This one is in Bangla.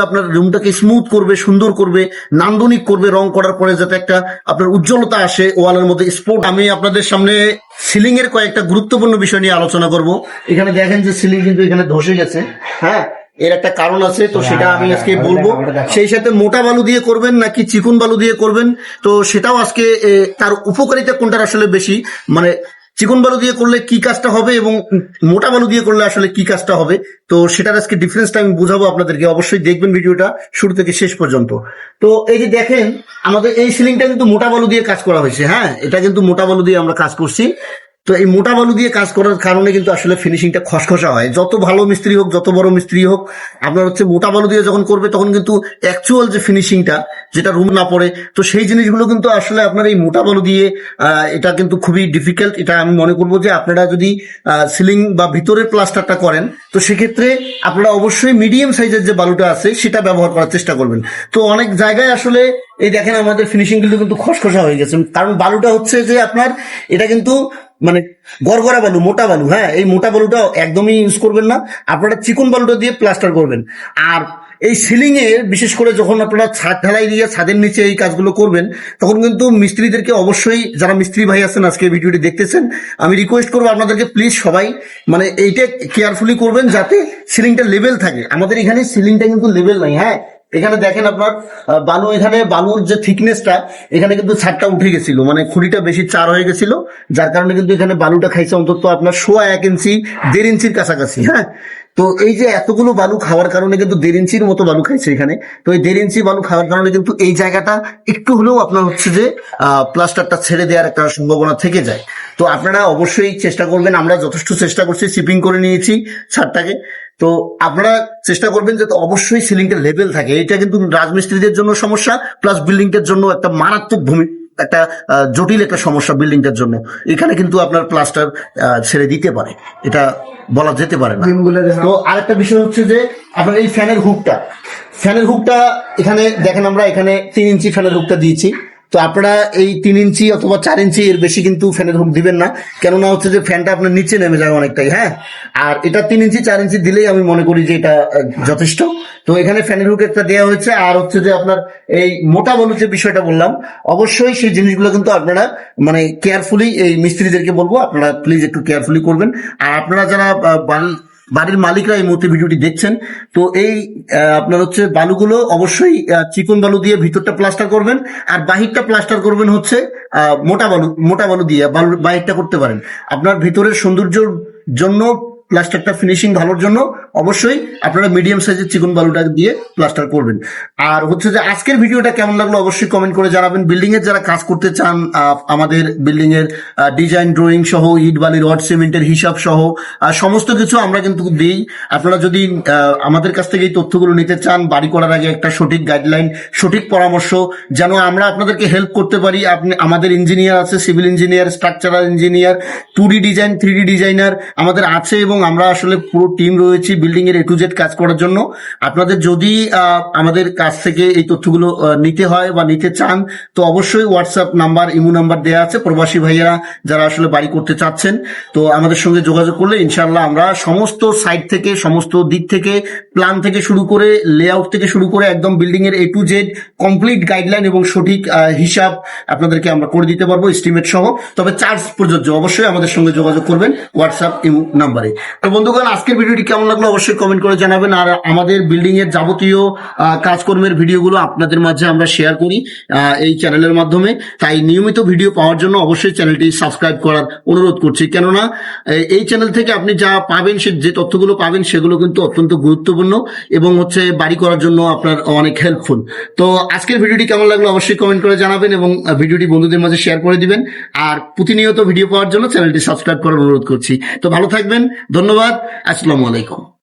আপনার রুমটাকে স্মুথ করবে, সুন্দর করবে, নান্দনিক করবে, রং করার পরে যাতে একটা আপনার উজ্জ্বলতা আসে ওয়ালের মধ্যে স্পট। আমি আপনাদের সামনে সিলিং এর কয়েকটা গুরুত্বপূর্ণ বিষয় নিয়ে আলোচনা করব। এখানে দেখেন যে সিলিং কিন্তু এখানে ধসে গেছে, হ্যাঁ, এর একটা কারণ আছে, তো সেটা আমি আজকে বলবো। সেই সাথে মোটা বালু দিয়ে করবেন নাকি চিকন বালু দিয়ে করবেন, তো সেটাও আজকে তার উপকারিতা কোনটার আসলে বেশি, মানে চিকন বালু দিয়ে করলে কি কাজটা হবে এবং মোটা বালু দিয়ে করলে আসলে কি কাজটা হবে, তো সেটার আজকে ডিফারেন্সটা আমি বুঝাবো আপনাদেরকে। অবশ্যই দেখবেন ভিডিওটা শুরু থেকে শেষ পর্যন্ত। তো এই যে দেখেন আমাদের এই সিলিংটা কিন্তু মোটা বালু দিয়ে কাজ করা হয়েছে, হ্যাঁ, এটা কিন্তু মোটা বালু দিয়ে আমরা কাজ করছি। তো এই মোটা বালু দিয়ে কাজ করার কারণে কিন্তু আসলে ফিনিশিংটা খসখসা হয়। যত ভালো মিস্ত্রি হোক, যত বড় মিস্ত্রি হোক, আপনার হচ্ছে মোটা বালু দিয়ে যখন করবে তখন কিন্তু অ্যাকচুয়াল যে ফিনিশিংটা, যেটা রুম না পড়ে, তো সেই জিনিসগুলো কিন্তু আসলে আপনার এই মোটা বালু দিয়ে এটা কিন্তু খুবই ডিফিকাল্ট। এটা আমি মনে করবো যে আপনারা যদি সিলিং বা ভিতরের প্লাস্টারটা করেন, তো সেক্ষেত্রে আপনারা অবশ্যই মিডিয়াম সাইজের যে বালুটা আছে সেটা ব্যবহার করার চেষ্টা করবেন। তো অনেক জায়গায় আসলে এই দেখেন আমাদের ফিনিশিং কিন্তু খসখসা হয়ে গেছে, কারণ বালুটা হচ্ছে যে আপনার এটা কিন্তু মানে গড়গড়া বালু, মোটা বালু, হ্যাঁ, এই মোটা বালুটা একদমই ইউজ করবেন না, আপনারা চিকন বালুটা দিয়ে প্লাস্টার করবেন। আর এই সিলিং এর বিশেষ করে যখন আপনারা ছাদ ঢালাই দিয়ে ছাদের নিচে এই কাজগুলো করবেন, তখন কিন্তু মিস্ত্রিদেরকে অবশ্যই, যারা মিস্ত্রি ভাই আছেন আজকে ভিডিওটি দেখতেছেন, আমি রিকোয়েস্ট করবো আপনাদেরকে প্লিজ সবাই মানে এইটা কেয়ারফুলি করবেন যাতে সিলিংটা লেভেল থাকে। আমাদের এখানে সিলিংটা কিন্তু লেভেল নাই, হ্যাঁ, এখানে দেখেন আপনার বালু, এখানে বালুর যে থিকনেসটা, এখানে কিন্তু ছাদটা উঠে গেছিল, মানে খুঁড়িটা বেশি চার হয়ে গেছিল, যার কারণে কিন্তু এখানে বালুটা খাইছে অন্তত আপনার 1.5 ইঞ্চি 1.5 ইঞ্চির কাছাকাছি, হ্যাঁ। তো এই যে এতগুলো বালু খাওয়ার কারণে কিন্তু 1.5 ইঞ্চির মতো বালু খাইছে এখানে। তো এই 1.5 ইঞ্চি বালু খাওয়ার কারণে কিন্তু এই জায়গাটা একটু হলেও আপনার হচ্ছে যে প্লাস্টারটা ছেড়ে দেওয়ার একটা সম্ভাবনা থেকে যায়। তো আপনারা অবশ্যই চেষ্টা করবেন, আমরা যথেষ্ট চেষ্টা করছি, শিপিং করে নিয়েছি ছাদটাকে। তো আপনারা চেষ্টা করবেন যাতে অবশ্যই সিলিংটা লেভেল থাকে। এটা কিন্তু রাজমিস্ত্রিদের জন্য সমস্যা, প্লাস বিল্ডিংটার জন্য একটা মারাত্মক একটা জটিল একটা সমস্যা বিল্ডিংটার জন্য। এখানে কিন্তু আপনার প্লাস্টার ছেড়ে দিতে পারে, এটা বলা যেতে পারে না। তো আরেকটা বিষয় হচ্ছে যে আপনার এই ফ্যানের হুকটা এখানে দেখেন, আমরা এখানে 3 ইঞ্চি ফ্যানের হুকটা দিয়েছি। তো আপনারা এই 3 ইঞ্চি অথবা 4 ইঞ্চি এর বেশি কিন্তু ফ্যানের হুক দিবেন না, কেননা হচ্ছে যে ফ্যানটা আপনার নিচে নেমে যায় অনেকটাই, হ্যাঁ। আর এটা 3 ইঞ্চি 4 ইঞ্চি দিলেই আমি মনে করি যে এটা যথেষ্ট। তো এখানে ফ্যানের হুক একটা দেওয়া হয়েছে। আর হচ্ছে যে আপনার এই মোটা বালু যে বিষয়টা বললাম, অবশ্যই সেই জিনিসগুলো কিন্তু আপনারা মানে কেয়ারফুলি, এই মিস্ত্রিদেরকে বলবো আপনারা প্লিজ একটু কেয়ারফুলি করবেন। আর আপনারা যারা বাড়ির মালিকরা এই মুহূর্তে ভিডিওটি দেখছেন, তো এই আপনার হচ্ছে বালুগুলো অবশ্যই চিকন বালু দিয়ে ভিতরটা প্লাস্টার করবেন, আর বাহিরটা প্লাস্টার করবেন হচ্ছে মোটা বালু দিয়ে বাহিরটা করতে পারেন। আপনার ভিতরের সৌন্দর্যের জন্য, প্লাস্টারটা ফিনিশিং ভালোর জন্য অবশ্যই আপনারা মিডিয়াম সাইজের চিকন বালুটা দিয়ে প্লাস্টার করবেন। আর হচ্ছে যে আজকের ভিডিওটা কেমন লাগলো অবশ্যই কমেন্ট করে জানাবেন। বিল্ডিং এর যারা কাজ করতে চান, আমাদের বিল্ডিং এর ডিজাইন ড্রয়িং সহ, ইট বালি রড সিমেন্টের হিসাব সহ সমস্ত কিছু আমরা কিন্তু দিই। আপনারা যদি আমাদের কাছ থেকে এই তথ্যগুলো নিতে চান, বাড়ি করার আগে একটা সঠিক গাইডলাইন, সঠিক পরামর্শ, যেন আমরা আপনাদেরকে হেল্প করতে পারি। আপনি, আমাদের ইঞ্জিনিয়ার আছে, civil engineer, structural engineer, 2D design, 3D designer আমাদের আছে, এবং আমরা আসলে পুরো টিম রয়েছি বিল্ডিং এর A to Z কাজ করার জন্য। আপনাদের যদি আমাদের কাছ থেকে এই তথ্যগুলো নিতে হয় বা নিতে চান, তো অবশ্যই হোয়াটসঅ্যাপ নাম্বার, ইমো নাম্বার দেওয়া আছে। প্রবাসী ভাইয়েরা যারা আসলে বাড়ি করতে চাচ্ছেন, তো আমাদের সঙ্গে যোগাযোগ করলে ইনশাআল্লাহ আমরা সমস্ত সাইড থেকে, সমস্ত দিক থেকে, প্ল্যান থেকে শুরু করে, লেআউট থেকে শুরু করে একদম বিল্ডিং এর A to Z complete guideline এবং সঠিক হিসাব আপনাদেরকে আমরা করে দিতে পারবো, এস্টিমেট সহ। তবে চার্জ প্রযোজ্য, অবশ্যই আমাদের সঙ্গে যোগাযোগ করবেন হোয়াটসঅ্যাপ ইমো নাম্বারে। তো বন্ধুগণ, আজকের ভিডিওটি কেমন লাগলো অবশ্যই কমেন্ট করে জানাবেন। আর আমাদের বিল্ডিং এর যাবতীয় কাজকর্মের ভিডিওগুলো আপনাদের মাঝে আমরা শেয়ার করি এই চ্যানেলের মাধ্যমে। তাই নিয়মিত ভিডিও পাওয়ার জন্য অবশ্যই চ্যানেলটি সাবস্ক্রাইব করার অনুরোধ করছি, কেননা এই চ্যানেল থেকে আপনি যা পাবেন, যে তথ্যগুলো পাবেন সেগুলো কিন্তু অত্যন্ত গুরুত্বপূর্ণ এবং হচ্ছে বাড়ি করার জন্য আপনার অনেক হেল্পফুল। তো আজকের ভিডিওটি কেমন লাগলো অবশ্যই কমেন্ট করে জানাবেন এবং ভিডিওটি বন্ধুদের মাঝে শেয়ার করে দিবেন। আর প্রতিনিয়ত ভিডিও পাওয়ার জন্য চ্যানেলটি সাবস্ক্রাইব করার অনুরোধ করছি। তো ভালো থাকবেন, ধন্যবাদ, আসসালামু আলাইকুম।